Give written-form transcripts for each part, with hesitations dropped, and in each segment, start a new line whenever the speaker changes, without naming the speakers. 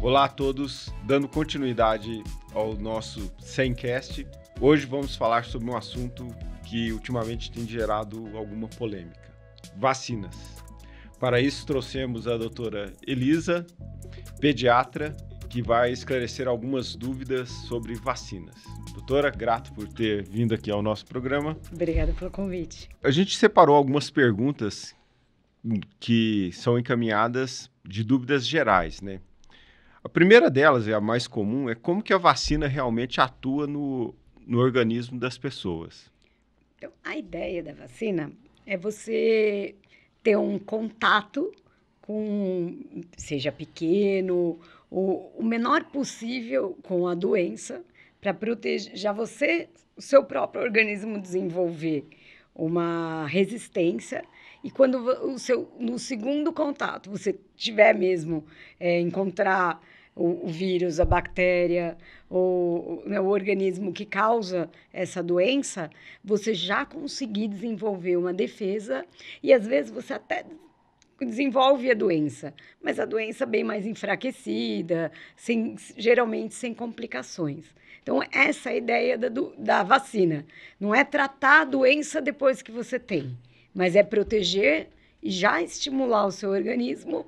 Olá a todos, dando continuidade ao nosso 100cast. Hoje vamos falar sobre um assunto que ultimamente tem gerado alguma polêmica: vacinas. Para isso trouxemos a doutora Elisa, pediatra, que vai esclarecer algumas dúvidas sobre vacinas. Doutora, grato por ter vindo aqui ao nosso programa.
Obrigada pelo convite.
A gente separou algumas perguntas que são encaminhadas de dúvidas gerais, né? A primeira delas, e a mais comum, é como que a vacina realmente atua no organismo das pessoas.
Então, a ideia da vacina é você ter um contato com, seja pequeno, o menor possível com a doença, para proteger já você, o seu próprio organismo desenvolver uma resistência. E quando no segundo contato você tiver mesmo encontrar o vírus, a bactéria, o organismo que causa essa doença, você já conseguir desenvolver uma defesa e às vezes você até desenvolve a doença, mas a doença bem mais enfraquecida, geralmente sem complicações. Então, essa é a ideia da vacina. Não é tratar a doença depois que você tem, mas é proteger e já estimular o seu organismo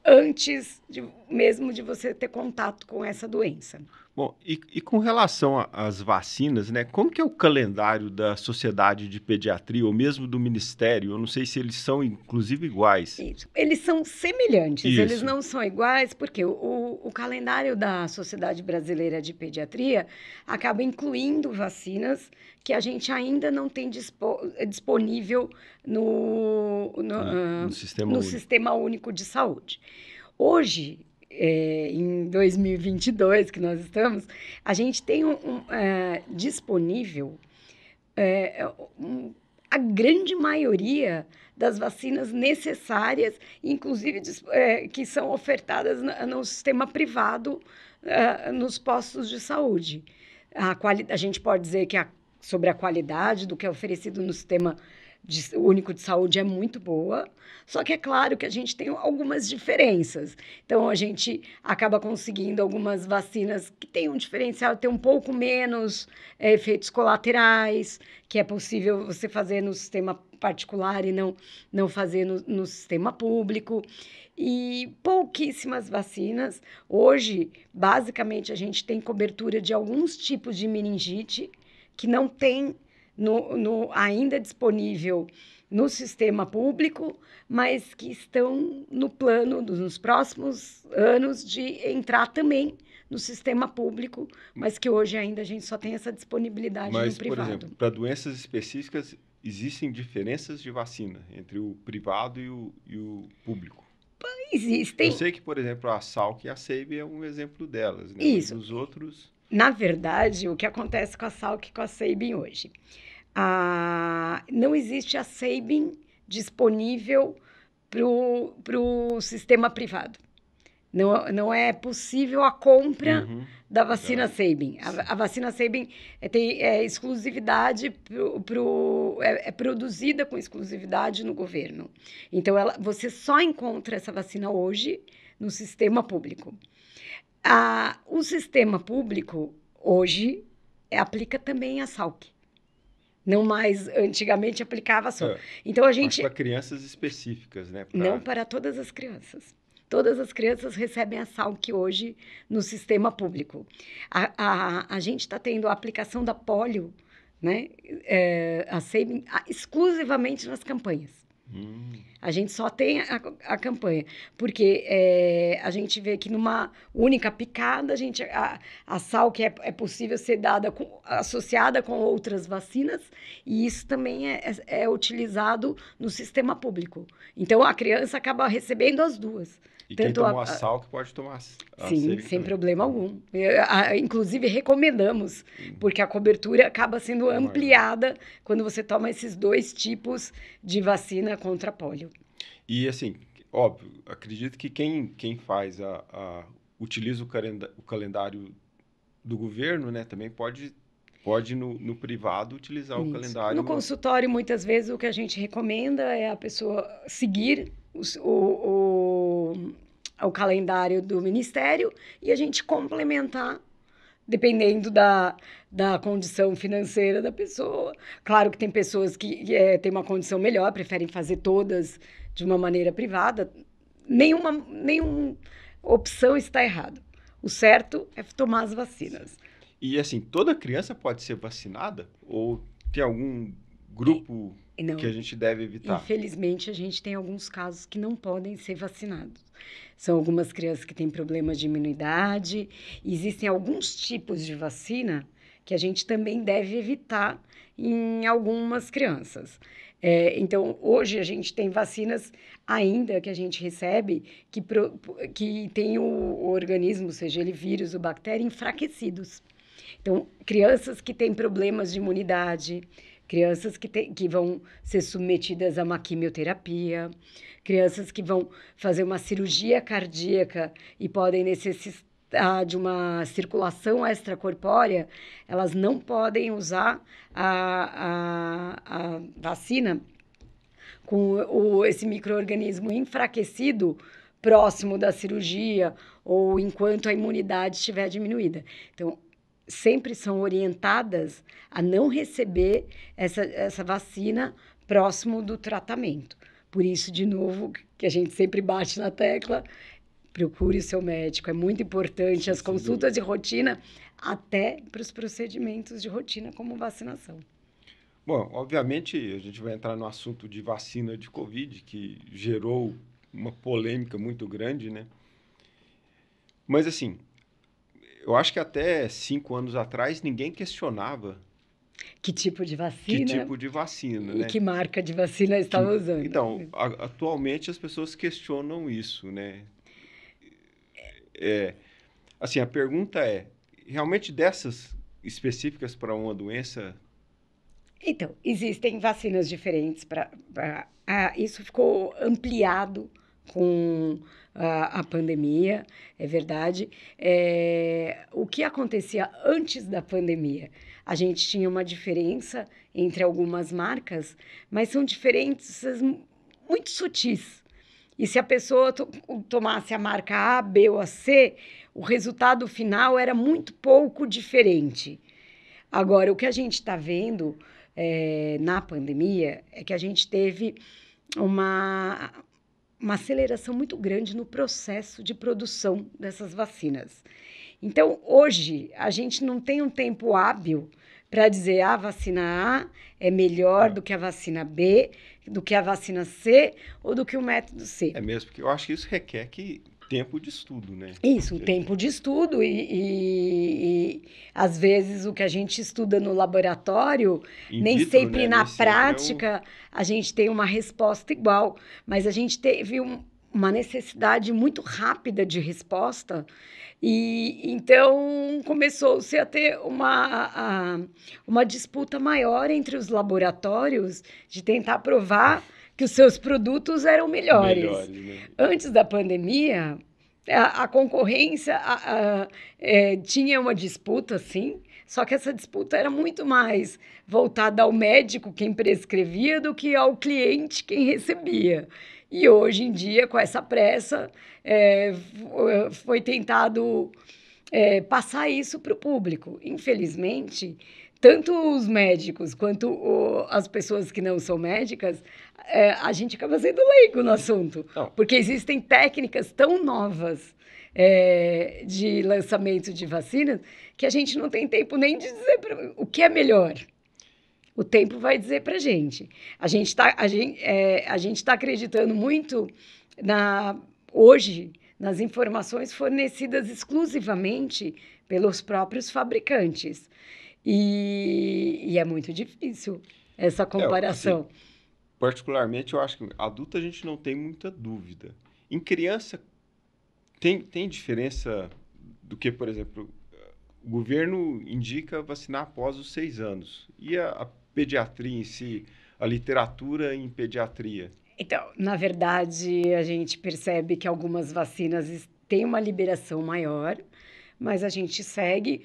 antes mesmo de você ter contato com essa doença.
Bom, e com relação às vacinas, né? Como que é o calendário da Sociedade de Pediatria ou mesmo do Ministério? Eu não sei se eles são, inclusive, iguais.
Isso. Eles são semelhantes,
Isso.
Eles não são iguais, porque o calendário da Sociedade Brasileira de Pediatria acaba incluindo vacinas que a gente ainda não tem disponível no Sistema Único de Saúde. Hoje, em 2022, que nós estamos, a gente tem disponível a grande maioria das vacinas necessárias, inclusive que são ofertadas no sistema privado, nos postos de saúde. A gente pode dizer que sobre a qualidade do que é oferecido no Sistema Único de Saúde é muito boa, só que é claro que a gente tem algumas diferenças. Então, a gente acaba conseguindo algumas vacinas que têm um diferencial, tem um pouco menos efeitos colaterais, que é possível você fazer no sistema particular e não fazer no sistema público. E pouquíssimas vacinas. Hoje, basicamente, a gente tem cobertura de alguns tipos de meningite que não tem ainda disponível no sistema público, mas que estão no plano nos próximos anos de entrar também no sistema público, mas que hoje ainda a gente só tem essa disponibilidade no privado.
Mas, por exemplo, para doenças específicas, existem diferenças de vacina entre o privado e o público?
Existem.
Eu sei que, por exemplo, a Salk e a Sabin é um exemplo delas, né?
Isso.
Mas os outros...
Na verdade, o que acontece com a Salk e com a Sabin hoje? Não existe a Sabin disponível para o sistema privado. Não é possível a compra da vacina Sabin. A vacina Sabin tem exclusividade, é produzida com exclusividade no governo. Então, você só encontra essa vacina hoje no sistema público. O sistema público, hoje, aplica também a Salk. Não mais, antigamente aplicava só. Então, a gente...
Mas para crianças específicas, né?
Não para todas as crianças. Todas as crianças recebem a Salk hoje no sistema público. A gente está tendo a aplicação da polio, né? A Sabin, exclusivamente nas campanhas. A gente só tem a campanha, porque a gente vê que numa única picada, a Salk é possível ser dada associada com outras vacinas, e isso também é utilizado no sistema público. Então, a criança acaba recebendo as duas.
E quem tomou a Salk pode tomar a
Sim, sem problema algum. Inclusive, recomendamos, porque a cobertura acaba sendo ampliada quando você toma esses dois tipos de vacina contra polio.
E, assim, óbvio, acredito que quem utiliza o calendário do governo, né, também pode no privado utilizar o calendário.
No consultório, muitas vezes, o que a gente recomenda é a pessoa seguir o calendário do Ministério e a gente complementar, dependendo da condição financeira da pessoa. Claro que tem pessoas que têm uma condição melhor, preferem fazer todas de uma maneira privada. Nenhuma opção está errada. O certo é tomar as vacinas.
E assim, toda criança pode ser vacinada? Ou tem algum grupo que a gente deve evitar?
Infelizmente, a gente tem alguns casos que não podem ser vacinados. São algumas crianças que têm problemas de imunidade. Existem alguns tipos de vacina que a gente também deve evitar em algumas crianças. Então, hoje a gente tem vacinas ainda que a gente recebe que tem o organismo, seja ele vírus ou bactéria, enfraquecidos. Então, crianças que têm problemas de imunidade, crianças que vão ser submetidas a uma quimioterapia, crianças que vão fazer uma cirurgia cardíaca e podem necessitar de uma circulação extracorpórea, elas não podem usar a vacina com esse micro-organismo enfraquecido próximo da cirurgia ou enquanto a imunidade estiver diminuída. Então, sempre são orientadas a não receber essa vacina próximo do tratamento. Por isso, de novo, que a gente sempre bate na tecla, procure o seu médico. É muito importante as consultas de rotina, até para os procedimentos de rotina, como vacinação.
Bom, obviamente, a gente vai entrar no assunto de vacina de Covid, que gerou uma polêmica muito grande, né? Mas, assim, eu acho que até 5 anos atrás ninguém questionava
que tipo de vacina,
né?
E que marca de vacina estava usando.
Então, atualmente as pessoas questionam isso, né? Assim, a pergunta é, realmente dessas específicas para uma doença?
Então, existem vacinas diferentes isso ficou ampliado com a pandemia, é verdade. O que acontecia antes da pandemia? A gente tinha uma diferença entre algumas marcas, mas são diferenças muito sutis. E se a pessoa tomasse a marca A, B ou a C, o resultado final era muito pouco diferente. Agora, o que a gente está vendo na pandemia é que a gente teve uma aceleração muito grande no processo de produção dessas vacinas. Então, hoje, a gente não tem um tempo hábil para dizer a vacina A é melhor do que a vacina B, do que a vacina C ou do que o método C.
É mesmo, porque eu acho que isso requer tempo de estudo, né?
Isso, um tempo de estudo e às vezes o que a gente estuda no laboratório, nem sempre na prática a gente tem uma resposta igual, mas a gente teve uma necessidade muito rápida de resposta e então começou-se a ter uma disputa maior entre os laboratórios de tentar provar que os seus produtos eram melhores.
Né?
Antes da pandemia, a concorrência tinha uma disputa, sim, só que essa disputa era muito mais voltada ao médico, quem prescrevia, do que ao cliente, quem recebia. E hoje em dia, com essa pressa, foi tentado passar isso para o público. Infelizmente, tanto os médicos quanto as pessoas que não são médicas, a gente acaba sendo leigo no assunto.
Não.
Porque existem técnicas tão novas de lançamento de vacinas que a gente não tem tempo nem de dizer o que é melhor. O tempo vai dizer para a gente. A gente está acreditando muito hoje nas informações fornecidas exclusivamente pelos próprios fabricantes. E é muito difícil essa comparação.
Assim, particularmente, eu acho que adulto a gente não tem muita dúvida. Em criança, tem diferença do que, por exemplo, o governo indica vacinar após os 6 anos. E a pediatria em si, a literatura em pediatria?
Então, na verdade, a gente percebe que algumas vacinas têm uma liberação maior, mas a gente segue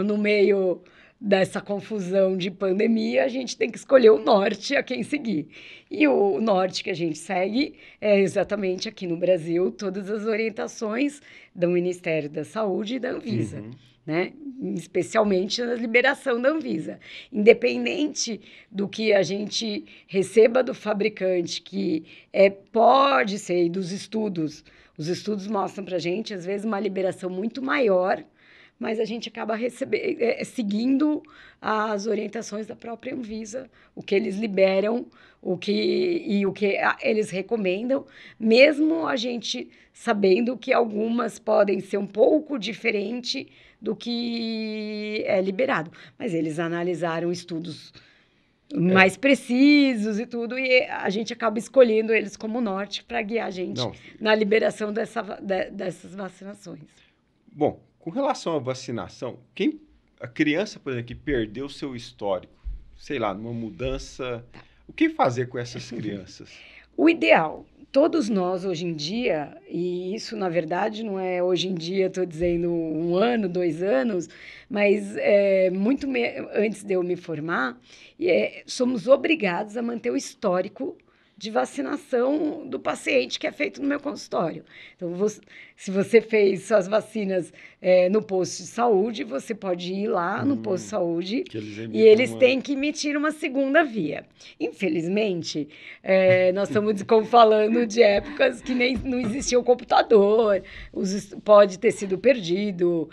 no meio dessa confusão de pandemia, a gente tem que escolher o norte a quem seguir. E o norte que a gente segue é exatamente aqui no Brasil, todas as orientações do Ministério da Saúde e da Anvisa, né? Especialmente na liberação da Anvisa. Independente do que a gente receba do fabricante, que pode ser, e dos estudos, os estudos mostram para a gente, às vezes, uma liberação muito maior, mas a gente acaba seguindo as orientações da própria Anvisa, o que eles liberam, o que eles recomendam, mesmo a gente sabendo que algumas podem ser um pouco diferente do que é liberado. Mas eles analisaram estudos mais precisos e tudo, e a gente acaba escolhendo eles como norte para guiar a gente na liberação dessas vacinações.
Bom, com relação à vacinação, a criança, por exemplo, que perdeu seu histórico, sei lá, numa mudança, o que fazer com essas crianças?
O ideal, todos nós hoje em dia, e isso na verdade não é hoje em dia, estou dizendo 1 ano, 2 anos, mas muito antes de eu me formar, somos obrigados a manter o histórico de vacinação do paciente que é feito no meu consultório. Então, se você fez suas vacinas no posto de saúde, você pode ir lá no posto de saúde e eles têm que emitir uma segunda via. Infelizmente, nós estamos falando de épocas que não existia o computador, pode ter sido perdido,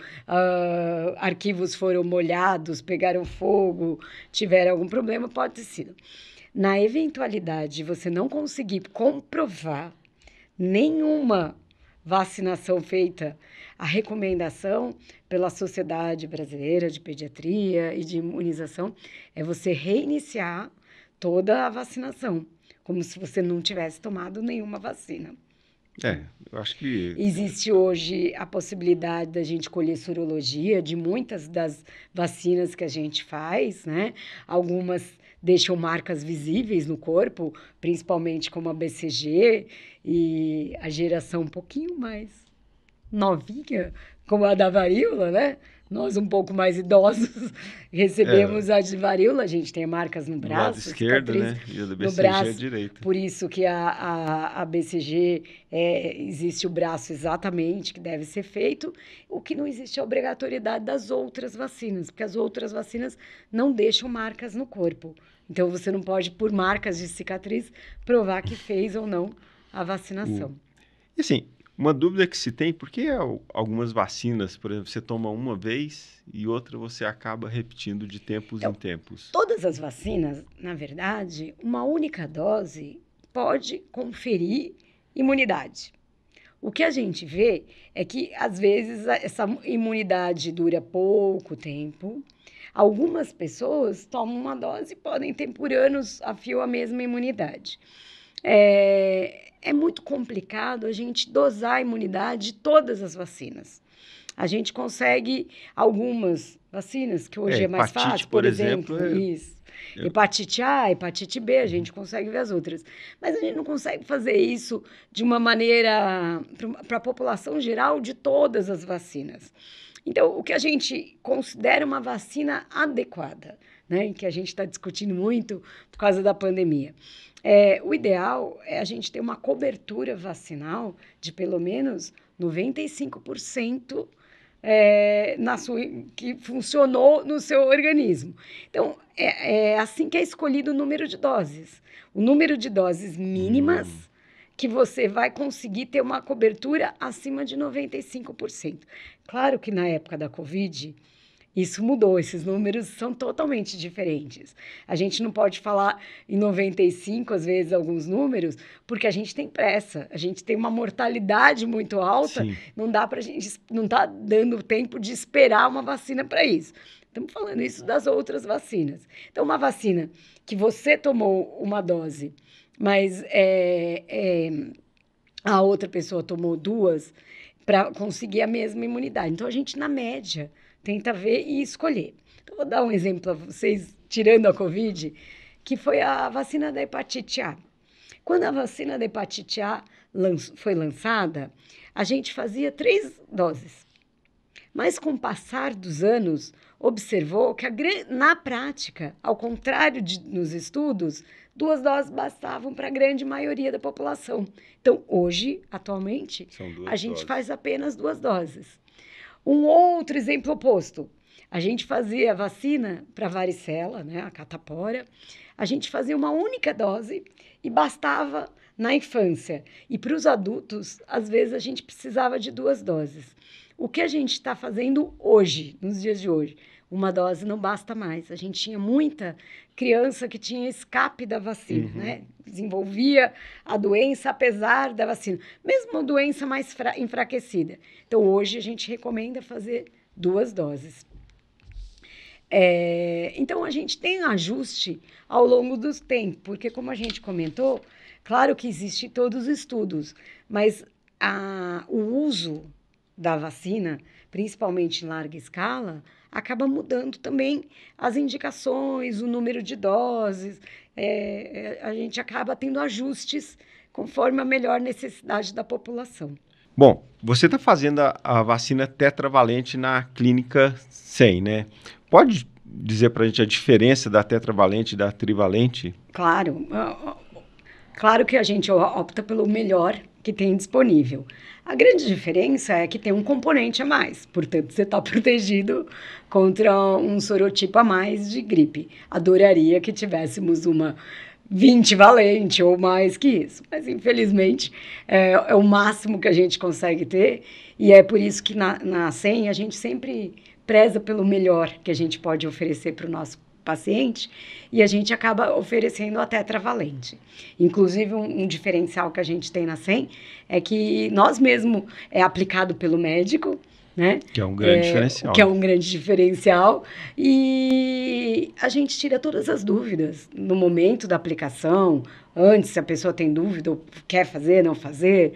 arquivos foram molhados, pegaram fogo, tiveram algum problema, pode ter sido. Na eventualidade de você não conseguir comprovar nenhuma vacinação feita, a recomendação pela Sociedade Brasileira de Pediatria e de Imunização é você reiniciar toda a vacinação, como se você não tivesse tomado nenhuma vacina.
Eu acho que...
Existe hoje a possibilidade da gente colher sorologia de muitas das vacinas que a gente faz, né? Algumas deixam marcas visíveis no corpo, principalmente como a BCG e a geração um pouquinho mais novinha, como a da varíola, né? Nós um pouco mais idosos recebemos a de varíola, a gente tem marcas no braço.
Do lado esquerdo, né? E a da BCG
no braço,
é direito.
Por isso que a BCG, existe o braço exatamente que deve ser feito, o que não existe é a obrigatoriedade das outras vacinas, porque as outras vacinas não deixam marcas no corpo. Então, você não pode, por marcas de cicatriz, provar que fez ou não a vacinação.
E assim, uma dúvida que se tem, por que algumas vacinas, por exemplo, você toma uma vez e outra você acaba repetindo de tempos em tempos?
Todas as vacinas, na verdade, uma única dose pode conferir imunidade. O que a gente vê é que, às vezes, essa imunidade dura pouco tempo. Algumas pessoas tomam uma dose e podem ter por anos a fio a mesma imunidade. É muito complicado a gente dosar a imunidade de todas as vacinas. A gente consegue algumas vacinas, que hoje é mais fácil, por exemplo, isso. Hepatite A, hepatite B, a gente consegue ver as outras. Mas a gente não consegue fazer isso de uma maneira para a população geral de todas as vacinas. Então, o que a gente considera uma vacina adequada, né, que a gente está discutindo muito por causa da pandemia. O ideal é a gente ter uma cobertura vacinal de pelo menos 95% que funcionou no seu organismo. Então, é assim que é escolhido o número de doses. O número de doses mínimas que você vai conseguir ter uma cobertura acima de 95%. Claro que na época da Covid, isso mudou, esses números são totalmente diferentes. A gente não pode falar em 95, às vezes, alguns números, porque a gente tem pressa, a gente tem uma mortalidade muito alta, não dá pra gente, não está dando tempo de esperar uma vacina para isso. Estamos falando isso das outras vacinas. Então, uma vacina que você tomou uma dose, mas a outra pessoa tomou 2, para conseguir a mesma imunidade. Então, a gente, na média, tenta ver e escolher. Então, vou dar um exemplo para vocês, tirando a Covid, que foi a vacina da hepatite A. Quando a vacina da hepatite A foi lançada, a gente fazia 3 doses. Mas, com o passar dos anos, observou que, na prática, ao contrário nos estudos, 2 doses bastavam para a grande maioria da população. Então, hoje, atualmente, a gente faz apenas 2 doses. Um outro exemplo oposto, a gente fazia vacina para varicela, né, a catapora, a gente fazia uma única dose e bastava na infância. E para os adultos, às vezes, a gente precisava de 2 doses. O que a gente está fazendo hoje, nos dias de hoje? Uma dose não basta mais. A gente tinha muita criança que tinha escape da vacina, né? Desenvolvia a doença apesar da vacina, mesmo uma doença mais enfraquecida. Então, hoje, a gente recomenda fazer 2 doses. Então, a gente tem um ajuste ao longo do tempo, porque, como a gente comentou, claro que existem todos os estudos, mas o uso da vacina, principalmente em larga escala, acaba mudando também as indicações, o número de doses, a gente acaba tendo ajustes conforme a melhor necessidade da população.
Bom, você está fazendo a vacina tetravalente na Clínica 100, né? Pode dizer para a gente a diferença da tetravalente e da trivalente?
Claro. Claro que a gente opta pelo melhor que tem disponível. A grande diferença é que tem um componente a mais, portanto, você está protegido contra um sorotipo a mais de gripe. Adoraria que tivéssemos uma 20-valente ou mais que isso, mas infelizmente é o máximo que a gente consegue ter, e é por isso que na 100 a gente sempre preza pelo melhor que a gente pode oferecer para o nosso paciente, e a gente acaba oferecendo a tetravalente. Inclusive, um diferencial que a gente tem na 100 é que nós mesmo é aplicado pelo médico, né?
Que é um grande diferencial.
Que é um grande diferencial, e a gente tira todas as dúvidas no momento da aplicação, antes, se a pessoa tem dúvida ou quer fazer, não fazer,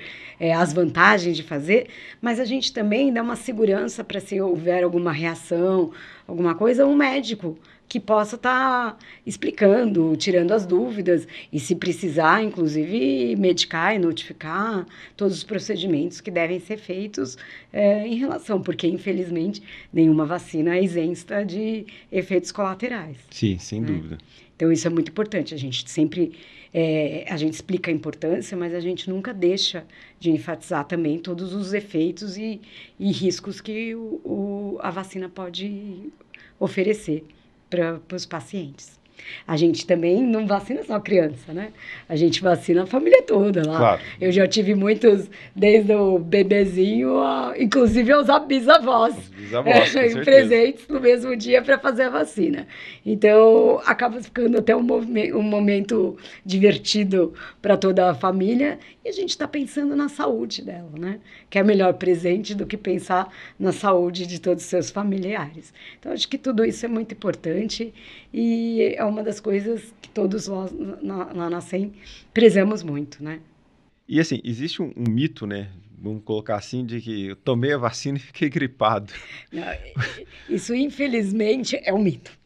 as vantagens de fazer, mas a gente também dá uma segurança para, se houver alguma reação, alguma coisa, um médico que possa estar explicando, tirando as dúvidas, e se precisar, inclusive, medicar e notificar todos os procedimentos que devem ser feitos em relação, porque, infelizmente, nenhuma vacina é isenta de efeitos colaterais.
Sim, sem dúvida.
Então, isso é muito importante. A gente sempre a gente explica a importância, mas a gente nunca deixa de enfatizar também todos os efeitos e riscos que a vacina pode oferecer para os pacientes. A gente também não vacina só a criança, né? A gente vacina a família toda lá.
Claro.
Eu já tive muitos, desde o bebezinho, inclusive aos bisavós.
Os bisavós, com certeza.
Presentes no mesmo dia para fazer a vacina. Então, acaba ficando até um momento divertido para toda a família, e a gente está pensando na saúde dela, né? Que é melhor presente do que pensar na saúde de todos os seus familiares. Então, acho que tudo isso é muito importante, e é uma das coisas que todos nós lá na 100 prezamos muito, né?
E assim, existe um mito, né? Vamos colocar assim, de que eu tomei a vacina e fiquei gripado.
Não, isso, infelizmente, é um mito.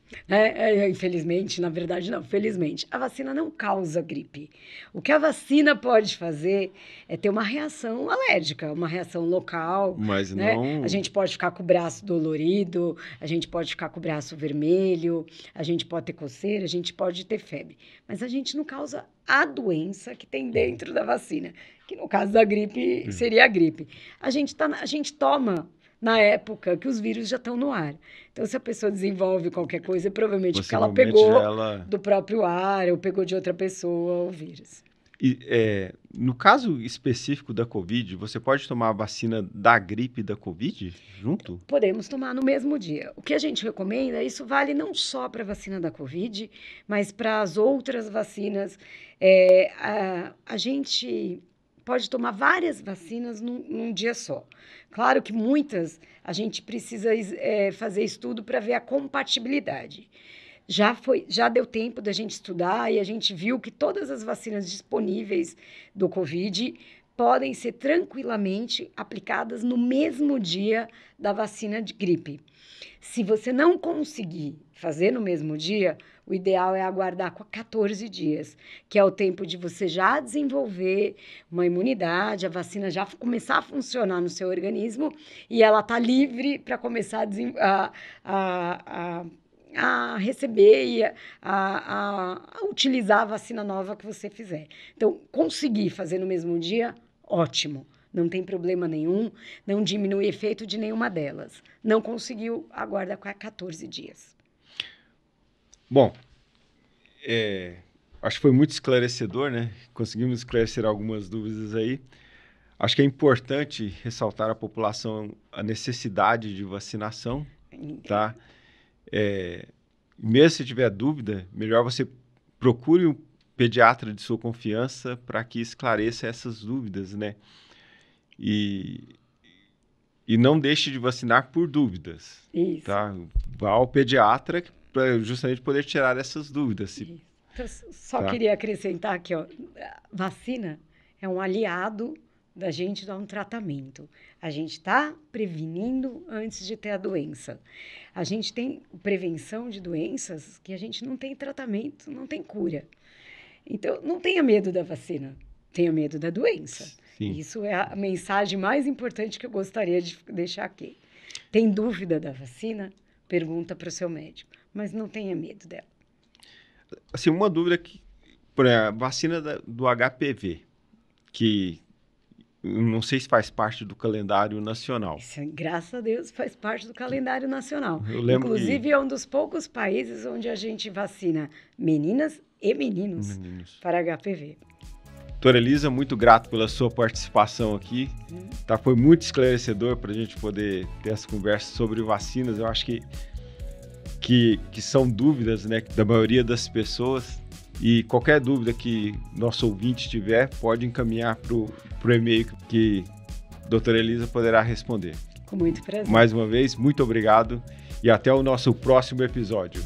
Infelizmente, na verdade não, felizmente, a vacina não causa gripe. O que a vacina pode fazer é ter uma reação alérgica, uma reação local.
Mas
né?
não...
A gente pode ficar com o braço dolorido, a gente pode ficar com o braço vermelho, a gente pode ter coceira, a gente pode ter febre. Mas a gente não causa a doença que tem dentro da vacina, que no caso da gripe seria a gripe. A gente toma na época que os vírus já estão no ar. Então, se a pessoa desenvolve qualquer coisa, provavelmente porque ela pegou do próprio ar ou pegou de outra pessoa o vírus.
E, no caso específico da Covid, você pode tomar a vacina da gripe e da Covid junto?
Podemos tomar no mesmo dia. O que a gente recomenda, isso vale não só para a vacina da Covid, mas para as outras vacinas. A gente pode tomar várias vacinas num dia só. Claro que muitas a gente precisa fazer estudo para ver a compatibilidade. Já deu tempo da gente estudar, e a gente viu que todas as vacinas disponíveis do Covid podem ser tranquilamente aplicadas no mesmo dia da vacina de gripe. Se você não conseguir fazer no mesmo dia, o ideal é aguardar 14 dias, que é o tempo de você já desenvolver uma imunidade, a vacina já começar a funcionar no seu organismo e ela tá livre para começar a receber e a utilizar a vacina nova que você fizer. Então, conseguir fazer no mesmo dia, ótimo. Não tem problema nenhum, não diminui o efeito de nenhuma delas. Não conseguiu, aguarda 14 dias.
Bom, acho que foi muito esclarecedor, né? Conseguimos esclarecer algumas dúvidas aí. Acho que é importante ressaltar à população a necessidade de vacinação, tá? Mesmo se tiver dúvida, melhor você procure um pediatra de sua confiança para que esclareça essas dúvidas, né? E não deixe de vacinar por dúvidas.
Isso.
Tá? Vá ao pediatra para justamente poder tirar essas dúvidas.
Então, só queria acrescentar aqui, ó, vacina é um aliado da gente dar um tratamento. A gente está prevenindo antes de ter a doença. A gente tem prevenção de doenças que a gente não tem tratamento, não tem cura. Então, não tenha medo da vacina, tenha medo da doença.
Sim.
Isso é a mensagem mais importante que eu gostaria de deixar aqui. Tem dúvida da vacina? Pergunta para o seu médico, mas não tenha medo dela.
Assim, uma dúvida que, por exemplo, a vacina do HPV, que não sei se faz parte do calendário nacional.
Isso, graças a Deus, faz parte do calendário nacional.
Eu lembro
Inclusive, é um dos poucos países onde a gente vacina meninas e meninos. Para HPV.
Doutora Elisa, muito grato pela sua participação aqui. Tá? Foi muito esclarecedor para a gente poder ter essa conversa sobre vacinas. Eu acho que são dúvidas, né, da maioria das pessoas. E qualquer dúvida que nosso ouvinte tiver, pode encaminhar para o e-mail que a doutora Elisa poderá responder.
Com muito prazer.
Mais uma vez, muito obrigado e até o nosso próximo episódio.